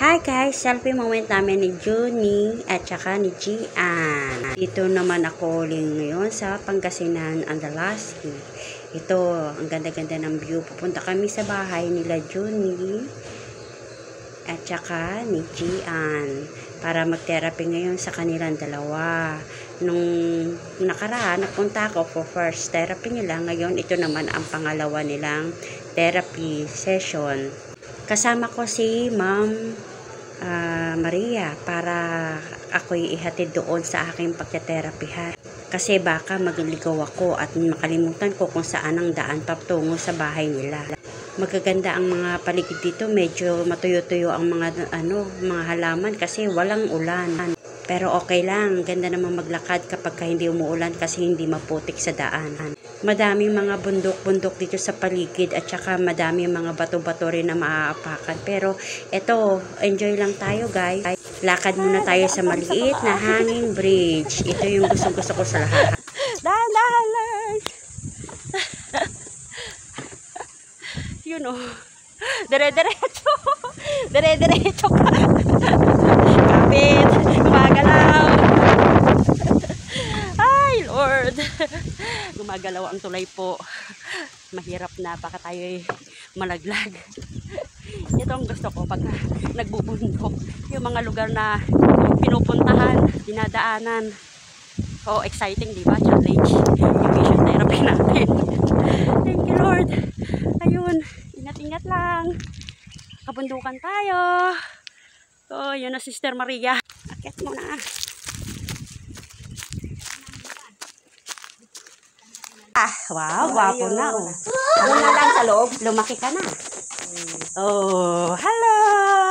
Hi guys, selfie moment namin ni Junie at saka ni Gian. Dito naman ako uling ngayon sa Pangasinan, Andalaski. Ito, ang ganda-ganda ng view. Pupunta kami sa bahay nila Junie at saka ni Gian para mag-therapy ngayon sa kanilang dalawa. Nung nakaraan, napunta ako for first therapy nila. Ngayon, ito naman ang pangalawa nilang therapy session. Kasama ko si Ma'am Maria para ako'y ihatid doon sa aking pagte-therapy. Kasi baka magligaw ako at makalimutan ko kung saan ang daan patungo sa bahay nila. Magaganda ang mga paligid dito, medyo matuyo-tuyo ang mga halaman kasi walang ulan. Pero okay lang, ganda naman maglakad kapag hindi umuulan kasi hindi maputik sa daan. Madaming mga bundok-bundok dito sa paligid at saka madaming mga bato-bato rin na maaapakan. Pero eto, enjoy lang tayo guys. Lakad muna tayo sa maliit na hanging bridge. Ito yung gusto ko sa lahat. Dahan-dahan! Yun o. Dire-diretso. Dire-diretso ka. Kapit. Gumagalaw. Ay, Lord. Gumagalaw ang tulay po. Mahirap na. Baka tayo malaglag. Ito ang gusto ko pag nagbubundok. Yung mga lugar na pinupuntahan, dinadaanan. Oh, exciting, di ba? Challenge. Yung vision therapy natin. Thank you, Lord. Ayun. Ingat-ingat lang. Kabundukan tayo. Oh, yun na Sister Maria. Akit mo na. Wow, wapo na. Oh. Ano na lang sa loob? Lumaki ka na. Oh, hello.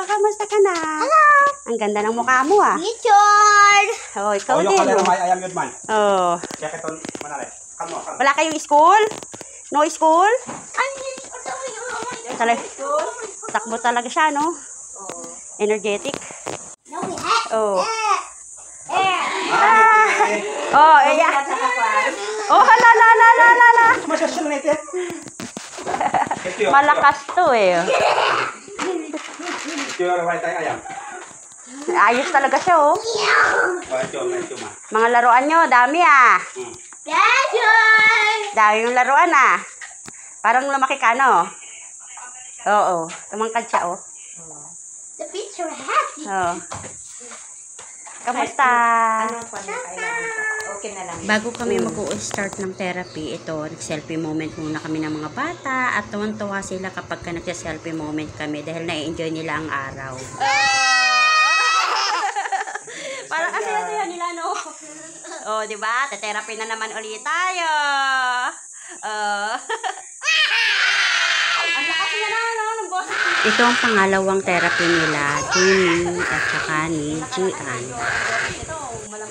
Kamusta ka na? Hello. Ang ganda ng mukha mo ah. Richard. Oh, ikaw din. Ayam yun man. Oh. Kaya ito manali. Kamo. Wala kayong school? No school? Takbo talaga siya, no? Energetic. No, we have. Oh. Oh, iya. Oh, hala. Malakas to eh. Ayam. Ayos talaga siya, oh. Cuma. Mga laruan nyo, dami ah. Richard. Dami yung laruan ah. Parang lumaki ka, no? Oo. Tumangkad siya, oh. The picture happy. Oh. Kamusta? Ano pa na kailangan pa? Okay na lang. Bago kami mag-start ng therapy, ito, nag-selfie moment muna kami ng mga bata at tuwan-tuwa sila kapag nag-selfie moment kami dahil na-enjoy nila ang araw. Parang kasi saya nila, no? Oh, di ba? Te-therapy na naman ulit tayo. Ang lakas niya na, no? Ng boses. Ito ang pangalawang therapy nila, Junie at saka ni Gian.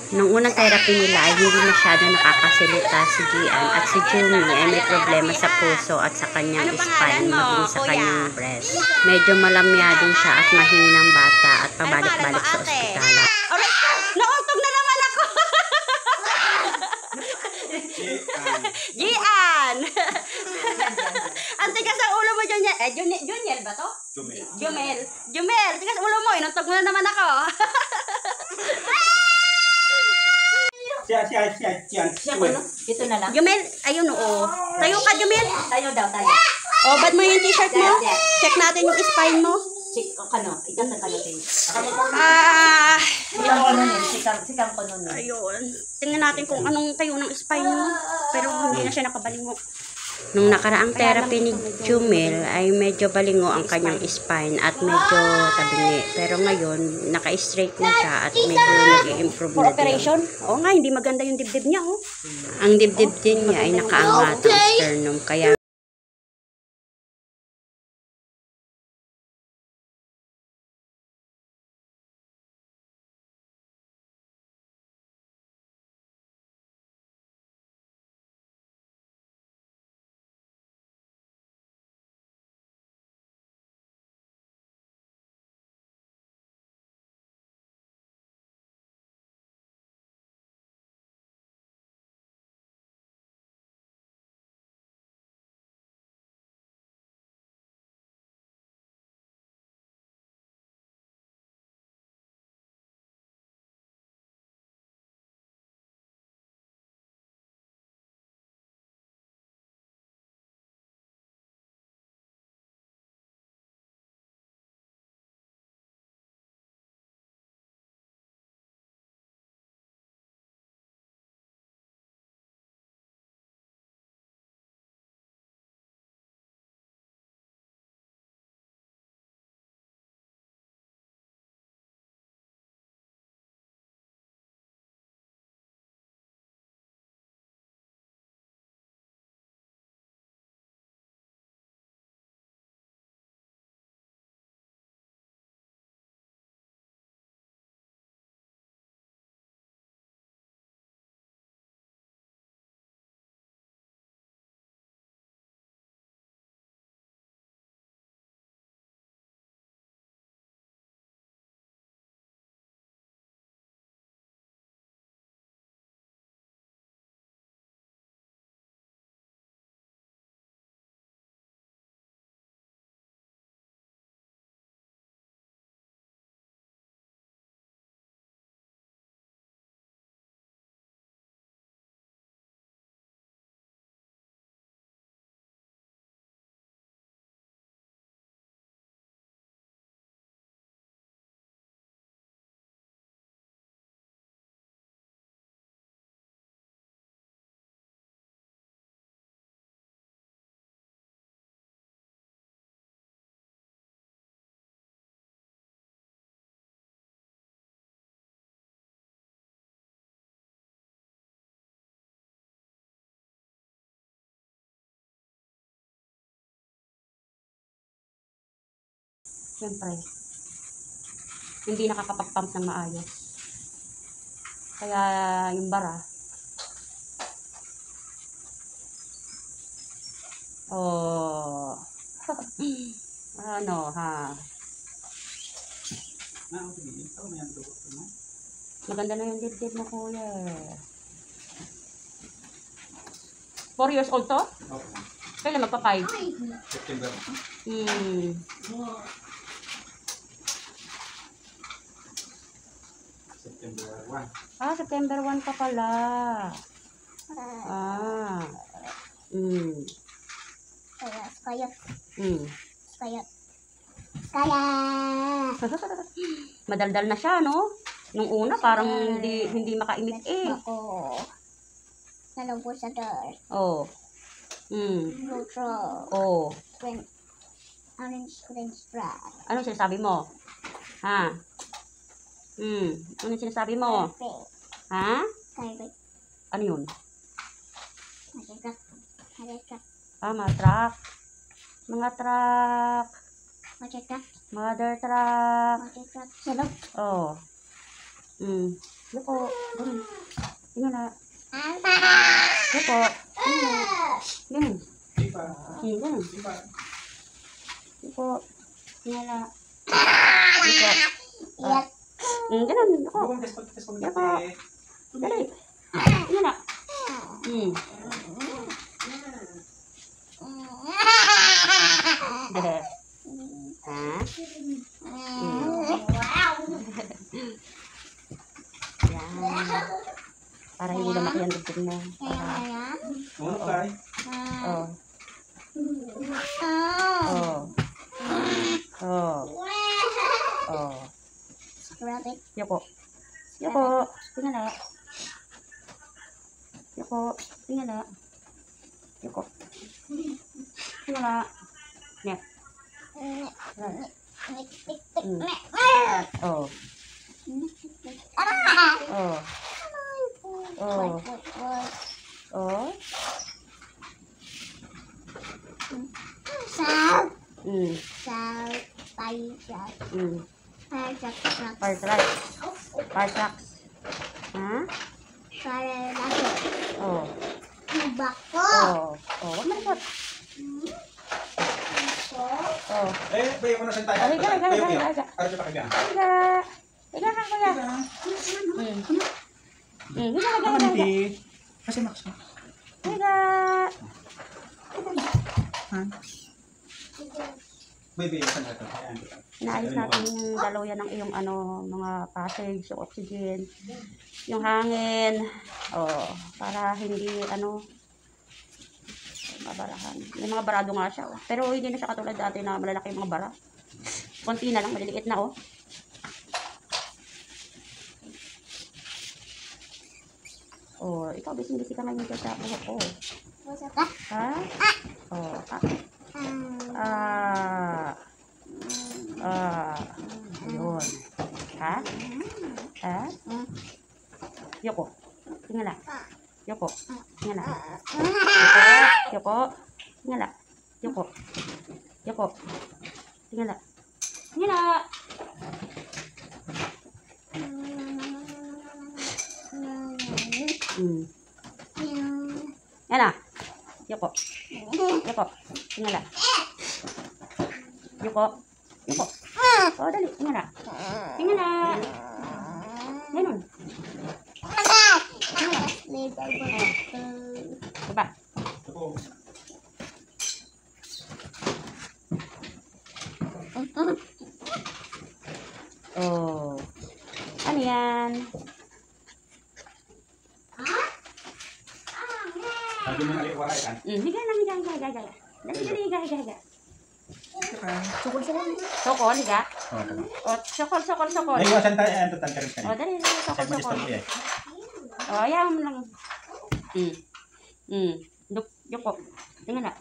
Nung unang therapy nila ay hindi masyado nakakasilita si Gian at si Junie ay may problema sa puso at sa kanyang spine maging sa kanyang breast. Medyo malamya din siya at mahinang bata at pabalik-balik sa ospital. Alright, nauntog na naman ako! Gian! Ang tigas ang ulo mo, Juniel. Juniel ba to? Jumel. Tigas ulo mo, inuntog mo na naman ako. Siya. Ito na lang. Jumel, ayun oo. Tayo ka, Jumel. Tayo daw, tayo. Oh, bad mo yung t-shirt mo? Check natin yung spine mo. Check o kano. Itatan ka natin. Ayun. Sikang ko nun. Ayun. Tingnan natin kung anong tayo ng spine mo. Pero hindi na siya nakabalingo. Nung nakaraang therapy ni Jumel ay medyo balingo ang kanyang spine at medyo tabingi. Pero ngayon, naka-straight na siya at medyo nag-i-improve na din. Operation? Oo nga, hindi maganda yung dibdib niya. Oh. Ang dibdib din niya ay nakaangat ang sternum. Kaya Siyempre, hindi nakakapag-pump ng maayos. Kaya yung bara, oh, ano ha, maganda na yung dibdib mo, kuya. 4 years old to? Okay. Kailan magpa-5? September. September 1. Ah, September 1 pa pala. Ah. Kaya. Madaldal na siya, no? Nung una, parang hindi makaimik eh. Ako. Nalong po sa door. Oh. Neutral. Oh. Orange fry. Ano sinasabi mo? Ha? Ano sinasabi mo? Perfect. Ha? Perfect. Ano yun? Masikap. Ah, mga truck. Mga truck. Masikap. Mother truck. Masikap. Salok. Oh. Luko. Tingnan na. Luko. Ganun. Ipa. Ganun. Ipa. Luko. Tingnan na. Luko. Iyak. Ganun. Luko. Bukan tes pag Luko. Dali. Tingnan na. Deh. Ha? Yan. Para hindi lumaki ang dibdib mo. Ano kay? Oh. Oh. Oh. Oh. Rabbit. Yoko. Yoko. Tingnan na. Yoko. Tingnan na. Yoko. Tingnan na. Net. Oh. Oh. Oh. Oh. Sal. Sal. Paisal. Fire trucks. Fire trucks. Ha? Paralaso. Oh. Bako. Oh. Oh. Wag malikot. Oh. Bayo ko na sa tayo. Oh, higa. Ano pa kaya? Higa ka, kuya. Higa. Kasi Max. Higa. Baby, saan ka? Ayan. Inaalis natin yung daluyan ng iyong mga passage, yung oxygen, yung hangin. Oh, para hindi mabarahan. May mga barado nga siya. Oh. Pero hindi na siya katulad dati na malalaki yung mga bara. Konti na lang, maliliit na oh. Oh, ikaw busy ka ngayon dyan sa buhok ko. Ha? Oh, ayun. Ha? Ha? Yoko. Tingnan na. Yoko. Tingnan na. Yoko. Tingnan na. Yoko. Yoko. Tingnan na. Tingnan na. Yan na. Yoko. Yoko. Tingnan na. Yoko. Yoko. Oh, dali. Tingnan na. Tingnan na. Ganun. Diba? Oh. Ano yan? Sabi mo na iwaray kan? Higa lang, higa. Dali. Sokol, higa. Oh, sokol. Ay, iwasan tayo. Ayan, tutang ka rin Oh, dali, sokol. eh. Oh, ayaw mo lang. Yoko. Tingnan na.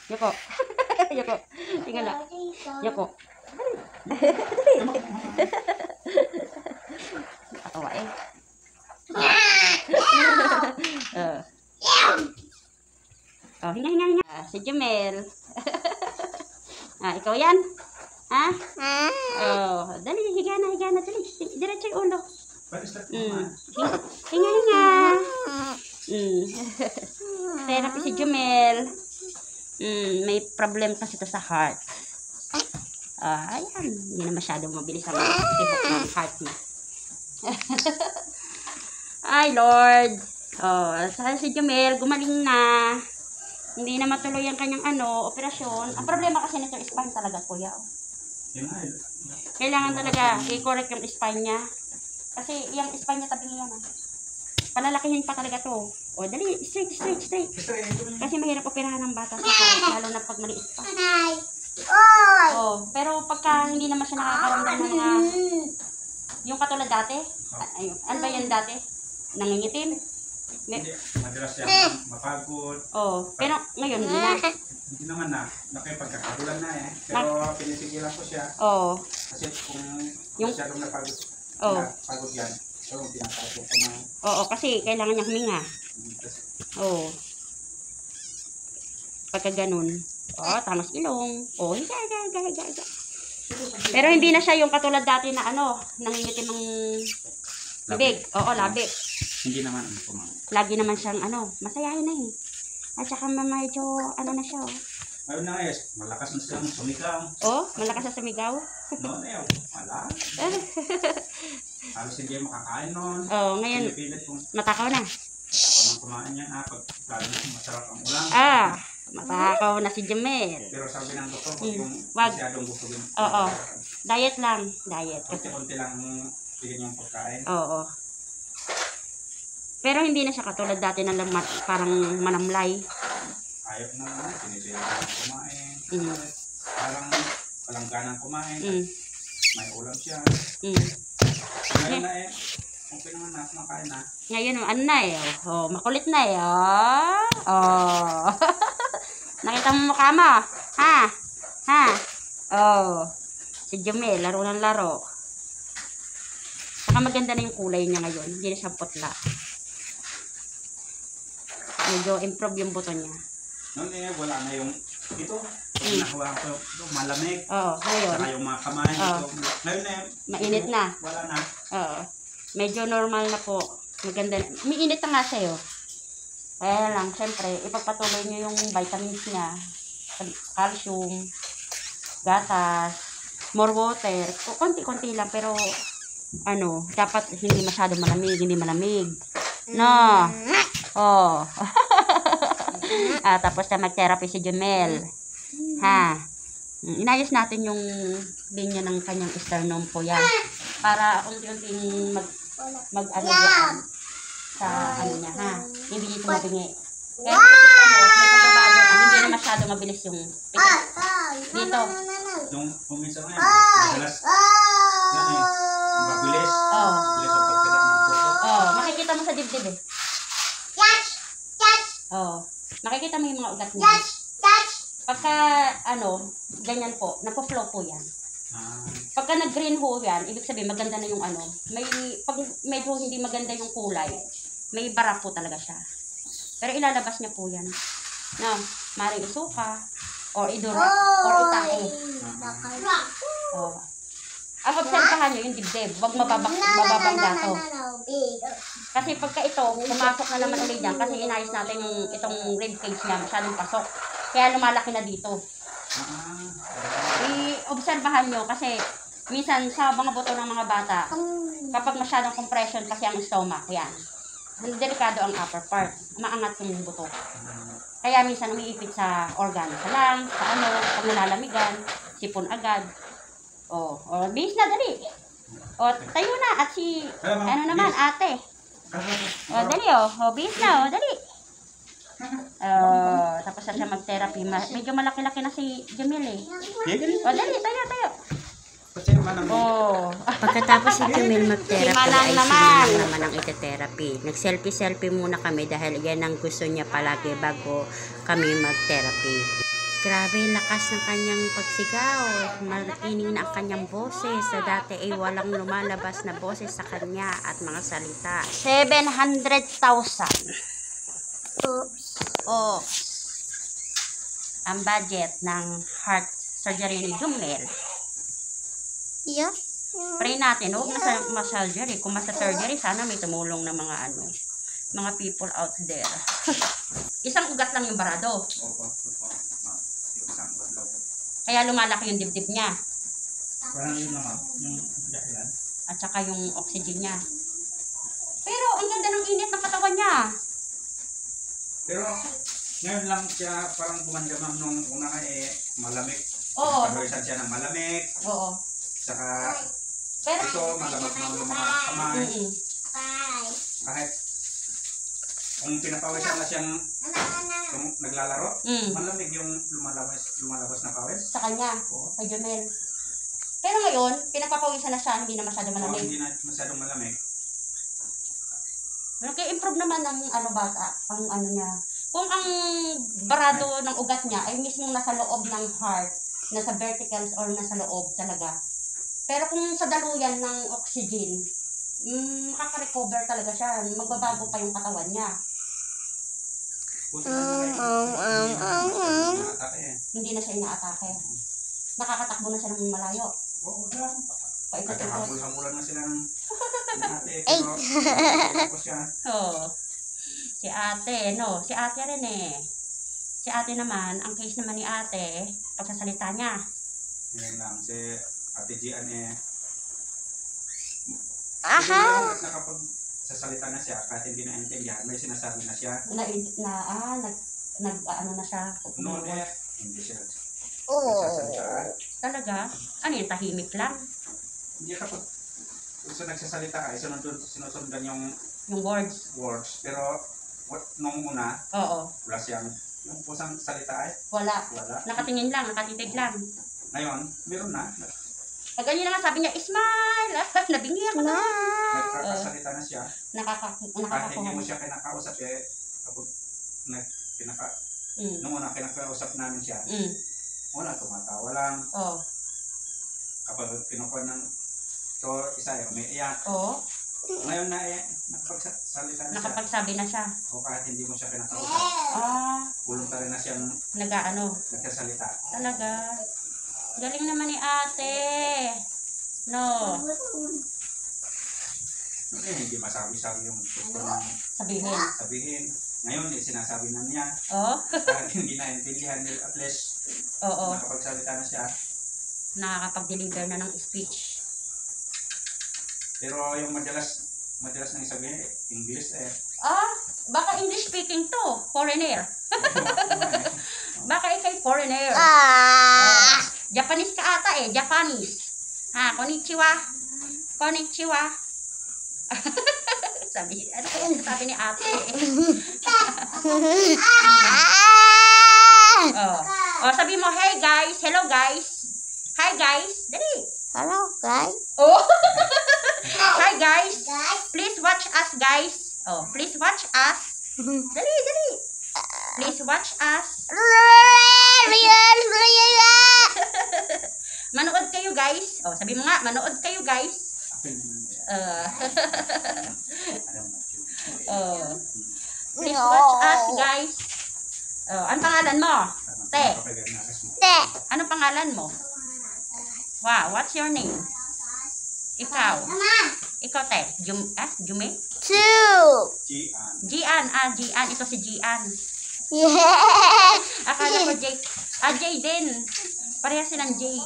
Yoko. Yoko. Tingnan na. Yoko. Nakatawa eh. Oh, hinga. Si Jumel. Ikaw yan. Ha? Diana, dali. Diretso yung ulo. Pwede start mo Mm. nga. Hinga. Therapy si Jumel. May problem kasi ito sa heart. Ayan. Hindi na masyadong mabilis ang tibok ng heart niya. Ay, Lord. Sa si Jumel, gumaling na. Hindi na matuloy ang kanyang operasyon. Ang problema kasi nito, spine talaga, kuya. Yun nga. Kailangan talaga i-correct yung spine niya. Kasi yung spine niya tabi niya na. Palalakihin pa talaga to. O, dali, straight. Kasi mahirap operahan ng bata sa heart, lalo na pag maliit pa. Oy! Pero pagka hindi naman siya nakakaramdam ng mga, yung katulad dati, ayun, ano ba yan dati? Nangingitim? Hindi. Madalas yan mapagod. Pero ngayon hindi na. Hindi naman na. Nakipagkakagulan na eh. Pero pinisigilan ko siya. Kasi kung Yung- masyadong napagod, pagod yan. So, pinapagod ko na. Kasi kailangan niya huminga. Pagka ganun. Tangos ilong. Higa. Pero hindi na siya yung katulad dati na nangingitim ng labig. Labig. Hindi naman po, ma'am. Lagi naman siyang masayahin na eh. At saka medyo na siya. Ngayon na eh, malakas na siyang sumigaw. Malakas na sumigaw. Noon eh, wala. Halos hindi makakain noon. Ngayon, Pinipilit kung matakaw na. kumain yan, pag lalo na masarap ang ulam. Matakaw na si Jamel. Pero sabi ng doktor, kung yung Wag. masyadong gusto din. Diet lang. Diet. Konti-konti lang bigyan yung pagkain. Pero hindi na siya katulad dati na lang parang manamlay. Ayaw na, pinipilit na kumain. Parang walang ganang kumain. May ulam siya. Ngayon na eh, okay naman na, kumakain na. Ngayon, makulit na eh. Nakita mo mukha mo? Ha? Si Jumel, laro ng laro. Saka maganda na yung kulay niya ngayon. Hindi na siya putla. Medyo improve yung buto niya. Noon eh, wala na yung ito. Nakuha ko ito, malamig. Ngayon. Saka yung mga kamay ito. Ngayon eh, Mainit na. wala na. Medyo normal na po. Maganda. May init na nga siya Kaya lang, syempre, ipagpatuloy niyo yung vitamins niya. Calcium, gatas, more water. Konti-konti lang, pero dapat hindi masyado malamig, hindi malamig. No. Tapos na mag-therapy si Jumel. Inayos natin yung linya ng kanyang sternum po yan. Para unti-unting yan sa niya, Hindi dito mabingi. Kaya makikita mo, may pagbabago na hindi na masyado mabilis yung pikit. Dito. Yung kuminsan ngayon, madalas yan eh, mabilis. Mabilis ang pagpila ng puso. Makikita mo sa dibdib eh. Makikita mo yung mga ugat niya. Pagka, ganyan po, nagpo-flow po yan. Pagka nag-green ho yan, ibig sabihin maganda na yung pag medyo hindi maganda yung kulay, may bara po talaga siya. Pero ilalabas niya po yan. Maring isuka, or idura, or itahe. Ang obserbahan nyo yung dibdib, huwag mababang dato. Kasi pagka ito, pumasok na naman ulit yan, kasi inayos natin itong rib cage niya, masyadong pasok. Kaya lumalaki na dito. I-obserbahan nyo kasi minsan sa mga buto ng mga bata, kapag masyadong compression kasi ang stomach, yan. Delikado ang upper part. Maangat yung buto. Kaya minsan umiipit sa organ. Sa lungs, sa pag nalalamigan, sipon agad. Bis na, dali. Tayo na. At si, naman, ate. Dali, bis na, dali. Tapos na siya mag-therapy. Medyo malaki-laki na si Jamil eh. Dali, tayo. Pagkatapos si Jamil mag-therapy ay sinulang naman ang ite-therapy. Nag-selfie-selfie muna kami dahil yan ang gusto niya palagi bago kami mag-therapy. Grabe lakas ng kanyang pagsigaw. Malakinig na ang kanyang boses. Sa dati ay walang lumalabas na boses sa kanya at mga salita. 700,000. Ang budget ng heart surgery ni Jumel. Pray natin, huwag na sa ma-surgery. Kung ma-surgery, sana may tumulong na mga people out there. Isang ugat lang yung barado. Opo. Yung isang badlaw. Kaya lumalaki yung dibdib niya. Parang yun naman, yung dahilan. At saka yung oxygen niya. Pero ang ganda ng init ng katawan niya. Pero ngayon lang siya parang gumanda nung una malamig. Oo. Pagkawisan siya ng malamig. Oo. Saka Pero, ito, malamig na yung mga kamay. Kahit kung pinapawisan na siyang naglalaro, malamig yung lumalabas na pawis. sa kanya, Oo. kay Jomel. Pero ngayon, pinagpapawisan na siya, hindi na masyado Oo, malamig. hindi na masyadong malamig. Nag-improve naman ang bata, ang niya. Kung ang barado ng ugat niya ay mismong nasa loob ng heart, nasa verticals or nasa loob talaga. Pero kung sa daluyan ng oxygen, makaka-recover talaga siya. Magbabago pa yung katawan niya. Buti na Hindi na siya inaatake. Nakakatakbo na siya ng malayo. Oo, lang. Kahit Paikot-ikot. habol-habulan na sila ng ate. Pero tapos siya. Oo. Si ate, no? Si ate rin eh. Si ate naman, ang case naman ni ate, pagsasalita niya. Ngayon lang, si Ate Gian Aha. nakapagsasalita na siya kahit hindi naintindihan, may sinasabi na siya. Ano na siya. Noon hindi siya Oh. nagsasalita. Talaga? Ano yun, tahimik lang? Hindi kapag gusto nagsasalita ka, sinusundan yung Yung words? words. Pero nung una, Oo. wala siyang, yung pusang salita Wala. wala. Nakatingin lang, nakatitig lang. Ngayon, meron na. Pag ganyan na nga sabi niya, smile! Nabingi ako na. Nagkakasalita na siya. Kahit hindi Nakakakuha. mo siya kinakausap kapag Mm. nung una kinakausap namin siya, Mm. wala, tumatawa lang. Oo. Kapag kinukuha ng isa umiiyak. Oo. Ngayon na nakapagsalita na siya. Nakapagsabi na siya. O kahit hindi mo siya kinakausap, volunteer na siyang nagsasalita. Talaga. Galing naman ni ate. No. Hindi masabi-sabi yung gusto nang sabihin. Ngayon, sinasabi na niya. Oo. Kahit hindi naintindihan niya, at least Oo. nakapagsalita na siya. Nakakapag-deliver na ng speech. Pero yung madalas nang sabihin, English Baka English speaking to. Foreigner. Baka ikay foreigner. Japanese ka ata eh. Japanese. Konnichiwa. Konnichiwa. Ano kaya sabi ni ate? Sabi mo, hey guys, hello guys. Hi guys. Dali. Hello, guys. Oh. Hi guys. Please watch us guys. Please watch us. Dali. Please watch us. Manood kayo guys. Sabi mo nga, manood kayo guys. Please watch us guys. Ano pangalan mo? Te. Ano pangalan mo? Wow, what's your name? Ikaw. Ikaw te. Jume? Gian. Gian. Ito si Gian. Akala ko Jay. Jay din. Parehas silang Jay.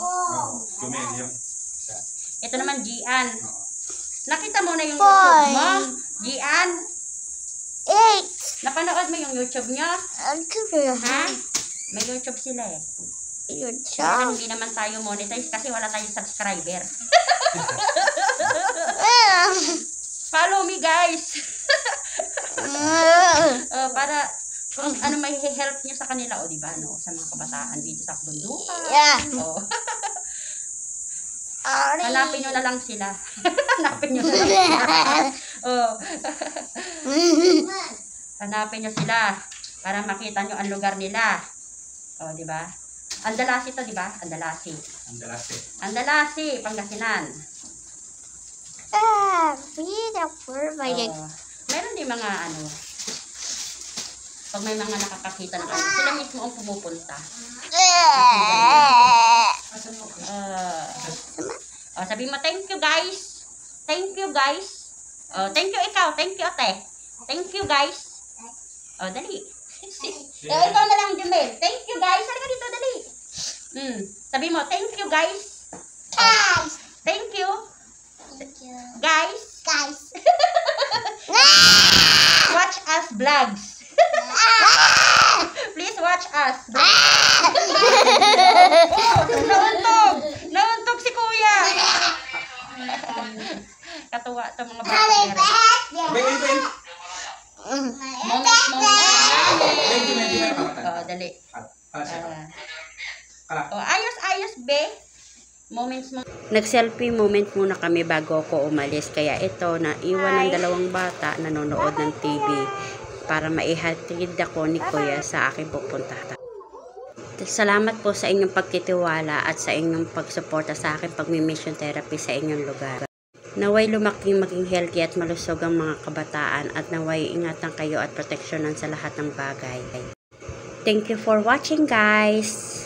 Ito naman Gian. Nakita mo na yung YouTube mo? Gian? 8. Napanood mo yung YouTube nyo? Ha? May YouTube sila eh. Kaya hindi naman tayo monetize kasi wala tayong subscriber. Follow me guys. Para kung ano may help nyo sa kanila o diba no? Sa mga kabataan dito sa bundukan. Hanapin nyo na lang sila. Hanapin nyo na lang sila. Hanapin nyo sila para makita nyo ang lugar nila. Diba? Andalasi to, diba? Andalasi, Pangasinan. Beautiful. Meron din mga pag may mga nakakakita na sila mismo ang pumupunta. O, sabi mo, thank you guys. Thank you guys. O, thank you ikaw. Thank you ate. Thank you guys. O, dali. Ikaw na lang, Jumel. Thank you guys. Halika dito, dali. Sabi mo, thank you guys. Guys. Thank you. Thank you. Guys. Guys. Watch us vlogs. Please watch us. Nauntog. Nauntog si kuya. Katuwa ito mga bata. Moment. Dali. Ayos, be. Moments mo. Nag-selfie moment muna kami bago ako umalis. Kaya ito, naiwan ng dalawang bata nanonood ng TV para maihatid ako ni Kuya sa aking pupuntahan. Salamat po sa inyong pagtitiwala at sa inyong pagsuporta sa aking pagmi-mission therapy sa inyong lugar. Naway lumaking maging healthy at malusog ang mga kabataan at naway ingatan kayo at proteksyonan sa lahat ng bagay. Thank you for watching, guys!